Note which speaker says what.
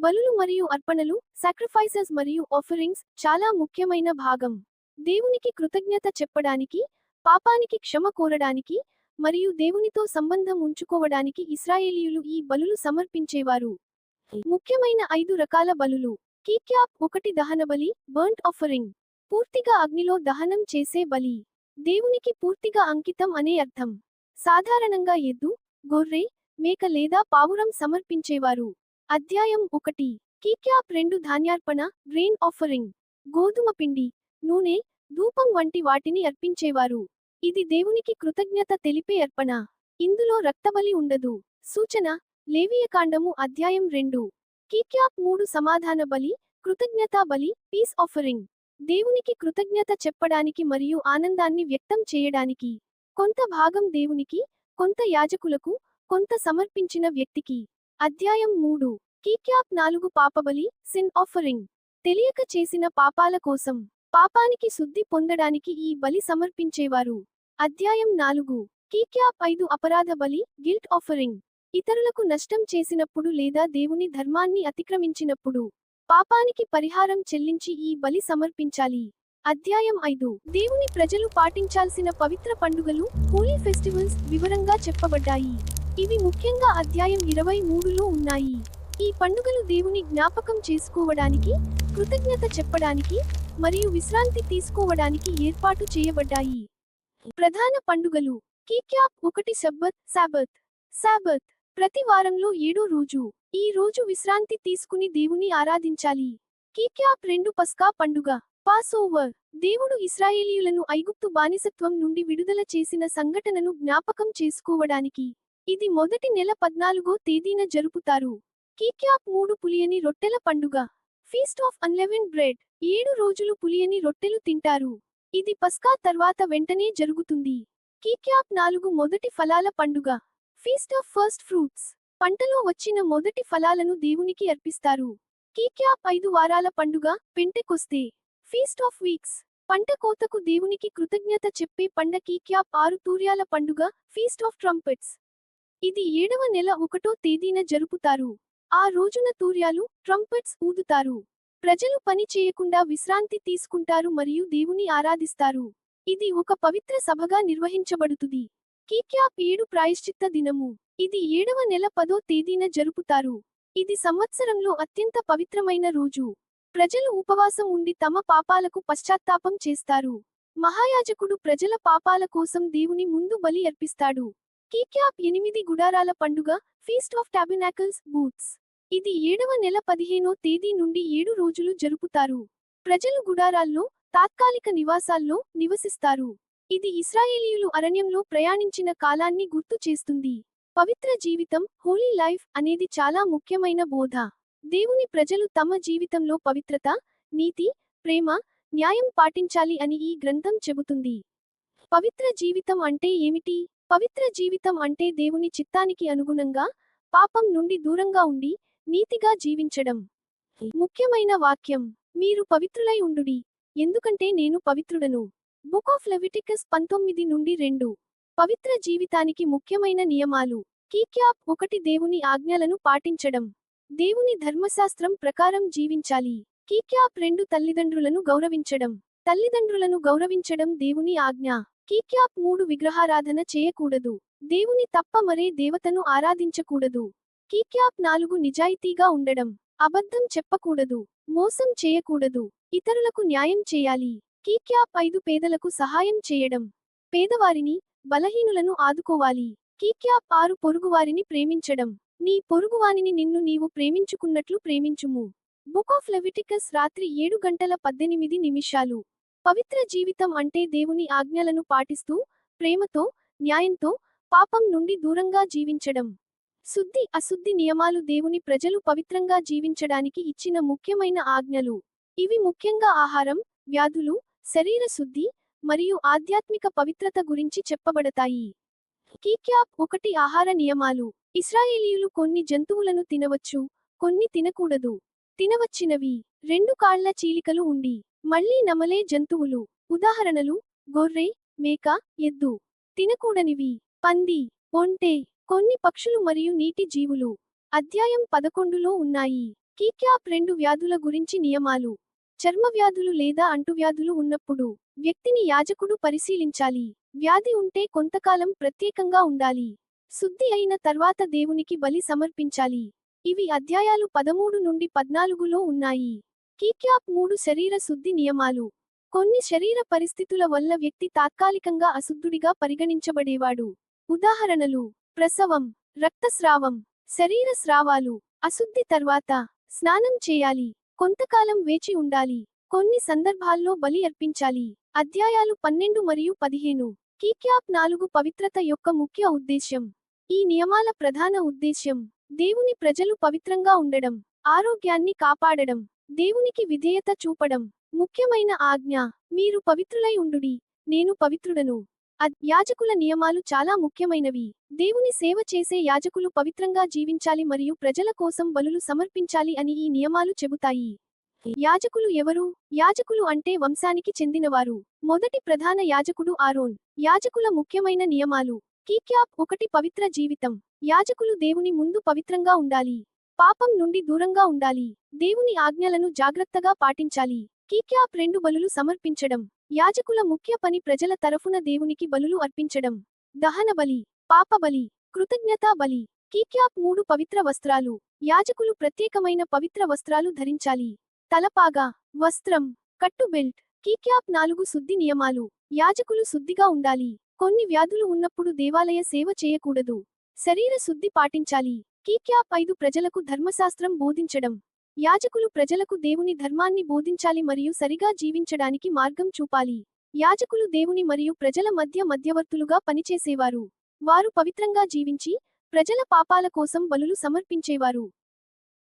Speaker 1: బలులు మరియు అర్పణలు, సాక్రిఫైసెస్ మరియు ఆఫరింగ్స్ చాలా ముఖ్యమైన భాగం. దేవునికి కృతజ్ఞత చెప్పడానికి, పాపానికి క్షమ కోరడానికి, మరియు దేవునితో సంబంధం ఉంచుకోవడానికి ఇశ్రాయేలీయులు ఈ బలులు సమర్పించేవారు. ముఖ్యమైన 5 రకాల బలులు. కీక్యాప్ 1 దహనబలి, బర్న్ట్ ఆఫరింగ్. పూర్తిగా అగ్నిలో దహనం చేసే బలి. దేవునికి పూర్తిగా అంకితం అనే అర్థం. సాధారణంగా ఎద్దు, గొర్రె, మేక లేదా పావురం సమర్పించేవారు. అధ్యాయం 1. కీక్యాప్ 2 ధాన్యార్పణ, గ్రెయిన్ ఆఫరింగ్. గోధుమ పిండి, నూనె, ధూపం వంటి వాటిని అర్పించేవారు. ఇది దేవునికి కృతజ్ఞత తెలిపే అర్పణ. ఇందులో రక్తబలి ఉండదు. సూచన: లేవియకాండము అధ్యాయం 2. కీక్యాప్ 3 సమాధాన బలి, కృతజ్ఞతా బలి, పీస్ ఆఫరింగ్. దేవునికి కృతజ్ఞత చెప్పడానికి మరియు ఆనందాన్ని వ్యక్తం చేయడానికి. కొంత భాగం దేవునికి, కొంత యాజకులకు, కొంత సమర్పించిన వ్యక్తికి. అధ్యాయం 3. కీక్యాప్ 4 పాపబలి, సిన్ ఆఫరింగ్. తెలియక చేసిన పాపాల కోసం, పాపానికి శుద్ధి పొందడానికి ఈ బలి సమర్పించేవారు. అధ్యాయం 4. కీక్యాప్ 5 అపరాధ బలి, గిల్ట్ ఆఫరింగ్. ఇతరులకు నష్టం చేసినప్పుడు లేదా దేవుని ధర్మాన్ని అతిక్రమించినప్పుడు, పాపానికి పరిహారం చెల్లించి ఈ బలి సమర్పించాలి. అధ్యాయం 5. దేవుని ప్రజలు పాటించాల్సిన పవిత్ర పండుగలు, హోలీ ఫెస్టివల్స్ వివరంగా చెప్పబడ్డాయి. ఇవి ముఖ్యంగా అధ్యాయం 23లో ఉన్నాయి. ఈ పండుగలు దేవుని జ్ఞాపకం చేసుకోవడానికి, కృతజ్ఞత చెప్పడానికి, మరియు విశ్రాంతి తీసుకోవడానికి ఏర్పాటు చేయబడ్డాయి. ప్రధాన పండుగలు. కీక్యాప్ 1 సాబత్. సాబత్ ప్రతి వారంలో 7వ రోజు. ఈ రోజు విశ్రాంతి తీసుకుని దేవుని ఆరాధించాలి. కీక్యాప్ 2 పస్కా పండుగ, పాస్ఓవర్. దేవుడు ఇశ్రాయేలీయులను ఐగుప్తు బానిసత్వం నుండి విడుదల చేసిన సంఘటనను జ్ఞాపకం చేసుకోవడానికి. ఇది మొదటి నెల 14వ తేదీన జరుపుతారు. కీక్యాప్ 3 పులియని రొట్టెల పండుగ, ఫీస్ట్ ఆఫ్ అన్లెవెన్డ్ బ్రెడ్. 7 రోజులు పులియని రొట్టెలు తింటారు. ఇది పస్కా తర్వాత వెంటనే జరుగుతుంది. కీక్యాప్ 4 మొదటి ఫలాల పండుగ, ఫీస్ట్ ఆఫ్ ఫస్ట్ ఫ్రూట్స్. పంటలో వచ్చిన మొదటి ఫలాలను దేవునికి అర్పిస్తారు. కీక్యాప్ 5 వారాల పండుగ, పెంటెకొస్తే. Feast of weeks. పంట కోతకు దేవునికి కృతజ్ఞత చెప్పే పండ. కీక్యాప్ 6 తూర్యాల పండుగ, ఫీస్ట్ ఆఫ్ ట్రంపెట్స్. ఇది 7వ నెల 1వ తేదీన జరుపుతారు. ఆ రోజున తూర్యాలు, ట్రంపెట్స్ ఊదుతారు. ప్రజలు పని చేయకుండా విశ్రాంతి తీసుకుంటారు మరియు దేవుని ఆరాధిస్తారు. ఇది ఒక పవిత్ర సభగా నిర్వహించబడుతుంది. కీక్యాప్ 7 ప్రాయశ్చిత్త దినము. ఇది 7వ నెల 10వ తేదీన జరుపుతారు. ఇది సంవత్సరంలో అత్యంత పవిత్రమైన రోజు. ప్రజలు ఉపవాసం ఉండి తమ పాపాలకు పశ్చాత్తాపం చేస్తారు. మహాయాజకుడు ప్రజల పాపాల కోసం దేవుని ముందు బలి అర్పిస్తాడు. కీక్యాప్ 8 గుడారాల పండుగ, ఫీస్ట్ ఆఫ్ టాబర్నాకిల్స్, బూత్స్. ఇది 7వ నెల 15వ తేదీ నుండి 7 రోజులు జరుపుతారు. ప్రజలు గుడారాల్లో, తాత్కాలిక నివాసాల్లో నివసిస్తారు. ఇది ఇశ్రాయేలీయులు అరణ్యంలో ప్రయాణించిన కాలాన్ని గుర్తు చేస్తుంది. పవిత్ర జీవితం, హోలీ లైఫ్ అనేది చాలా ముఖ్యమైన బోధ. దేవుని ప్రజలు తమ జీవితంలో పవిత్రత, నీతి, ప్రేమ, న్యాయం పాటించాలి అని ఈ గ్రంథం చెబుతుంది. పవిత్ర జీవితం అంటే ఏమిటి? పవిత్ర జీవితం అంటే దేవుని చిత్తానికి అనుగుణంగా, పాపం నుండి దూరంగా ఉండి, నీతిగా జీవించడం. ముఖ్యమైన వాక్యం: మీరు పవిత్రులై ఉండుడి, ఎందుకంటే నేను పవిత్రుడను. బుక్ ఆఫ్ లెవిటికస్ 19 నుండి 2. పవిత్ర జీవితానికి ముఖ్యమైన నియమాలు. కీక్యాప్ 1 దేవుని ఆజ్ఞలను పాటించడం. దేవుని ధర్మశాస్త్రం ప్రకారం జీవించాలి. కీక్యాప్ 2 తల్లిదండ్రులను గౌరవించడం. తల్లిదండ్రులను గౌరవించడం దేవుని ఆజ్ఞ. కీక్యాప్ 3 విగ్రహారాధన చేయకూడదు. దేవుని తప్ప మరే దేవతను ఆరాధించకూడదు. కీక్యాప్ 4 నిజాయితీగా ఉండడం. అబద్ధం చెప్పకూడదు. మోసం చేయకూడదు. ఇతరులకు న్యాయం చేయాలి. కీక్యాప్ 5 పేదలకు సహాయం చేయడం. పేదవారిని, బలహీనులను ఆదుకోవాలి. కీక్యాప్ 6 పొరుగువారిని ప్రేమించడం. నీ పొరుగువానిని నిన్ను నీవు ప్రేమించుకున్నట్లు ప్రేమించుము. బుక్ ఆఫ్ లెవిటికస్ రాత్రి 7:18. పవిత్ర జీవితం అంటే దేవుని ఆజ్ఞలను పాటిస్తూ, ప్రేమతో, న్యాయంతో, పాపం నుండి దూరంగా జీవించడం. శుద్ధి, అశుద్ధి నియమాలు దేవుని ప్రజలు పవిత్రంగా జీవించడానికి ఇచ్చిన ముఖ్యమైన ఆజ్ఞలు. ఇవి ముఖ్యంగా ఆహారం, వ్యాధులు, శరీర శుద్ధి, మరియు ఆధ్యాత్మిక పవిత్రత గురించి చెప్పబడతాయి. కీక్యాప్ 1 ఆహార నియమాలు. ఇశ్రాయేలీయులు కొన్ని జంతువులను తినవచ్చు, కొన్ని తినకూడదు. తినవచ్చినవి: 2 కాళ్ల చీలికలు ఉండి, మళ్ళీ నమలే జంతువులు. ఉదాహరణలు: గొర్రె, మేక, ఎద్దు. తినకూడనివి: పంది, ఒంటె, కొన్ని పక్షులు మరియు నీటి జీవులు. అధ్యాయం 11లో ఉన్నాయి. కీక్యాప్ 2 వ్యాధుల గురించి నియమాలు. చర్మ వ్యాధులు లేదా అంటువ్యాధులు ఉన్నప్పుడు వ్యక్తిని యాజకుడు పరిశీలించాలి. వ్యాధి ఉంటే కొంతకాలం ప్రత్యేకంగా ఉండాలి. శుద్ధి అయిన తర్వాత దేవునికి బలి సమర్పించాలి. ఇవి అధ్యాయాలు 13 నుండి 14లో ఉన్నాయి. కీక్యాప్ 3 శరీర శుద్ధి నియమాలు. కొన్ని శరీర పరిస్థితుల వల్ల వ్యక్తి తాత్కాలికంగా అశుద్ధుడిగా పరిగణించబడేవాడు. ఉదాహరణలు: ప్రసవం, రక్తస్రావం, శరీర స్రావాలు. అశుద్ధి తర్వాత స్నానం చేయాలి. కొంతకాలం వేచి ఉండాలి. కొన్ని సందర్భాల్లో బలి అర్పించాలి. అధ్యాయాలు 12 మరియు 15. కీక్యాప్ 4 పవిత్రత యొక్క ముఖ్య ఉద్దేశ్యం. ఈ నియమాల ప్రధాన ఉద్దేశ్యం దేవుని ప్రజలు పవిత్రంగా ఉండడం, ఆరోగ్యాన్ని కాపాడడం, దేవునికి విధేయత చూపడం. ముఖ్యమైన ఆజ్ఞ: మీరు పవిత్రులై ఉండుడి, నేను పవిత్రుడను. యాజకుల నియమాలు చాలా ముఖ్యమైనవి. దేవుని సేవ చేసే యాజకులు పవిత్రంగా జీవించాలి మరియు ప్రజల కోసం బలులు సమర్పించాలి అని ఈ నియమాలు చెబుతాయి. యాజకులు ఎవరు? యాజకులు అంటే వంశానికి చెందినవారు. మొదటి ప్రధాన యాజకుడు ఆరోన్. యాజకుల ముఖ్యమైన నియమాలు. కీక్యాప్ 1 పవిత్ర జీవితం. యాజకులు దేవుని ముందు పవిత్రంగా ఉండాలి. పాపం నుండి దూరంగా ఉండాలి. దేవుని ఆజ్ఞలను జాగ్రత్తగా పాటించాలి. కీక్యాప్ 2 బలులు సమర్పించడం. యాజకుల ముఖ్య పని ప్రజల తరఫున దేవునికి బలులు అర్పించడం. దహన బలి, పాప బలి, కృతజ్ఞతా బలి. కీక్యాప్ 3 పవిత్ర వస్త్రాలు. యాజకులు ప్రత్యేకమైన పవిత్ర వస్త్రాలు ధరించాలి. తలపాగా, వస్త్రం, కట్టు బెల్ట్. కీక్యాప్ 4 శుద్ధి నియమాలు. యాజకులు శుద్ధిగా ఉండాలి. కొన్ని వ్యాధులు ఉన్నప్పుడు దేవాలయ సేవ చేయకూడదు. శరీర శుద్ధి పాటించాలి. కీక్యాప్ 5 ప్రజలకు ధర్మశాస్త్రం బోధించడం. యాజకులు ప్రజలకు దేవుని ధర్మాన్ని బోధించాలి మరియు సరిగా జీవించడానికి మార్గం చూపాలి. యాజకులు దేవుని మరియు ప్రజల మధ్య మధ్యవర్తులుగా పనిచేసేవారు. వారు పవిత్రంగా జీవించి ప్రజల పాపాల కోసం బలులు సమర్పించేవారు.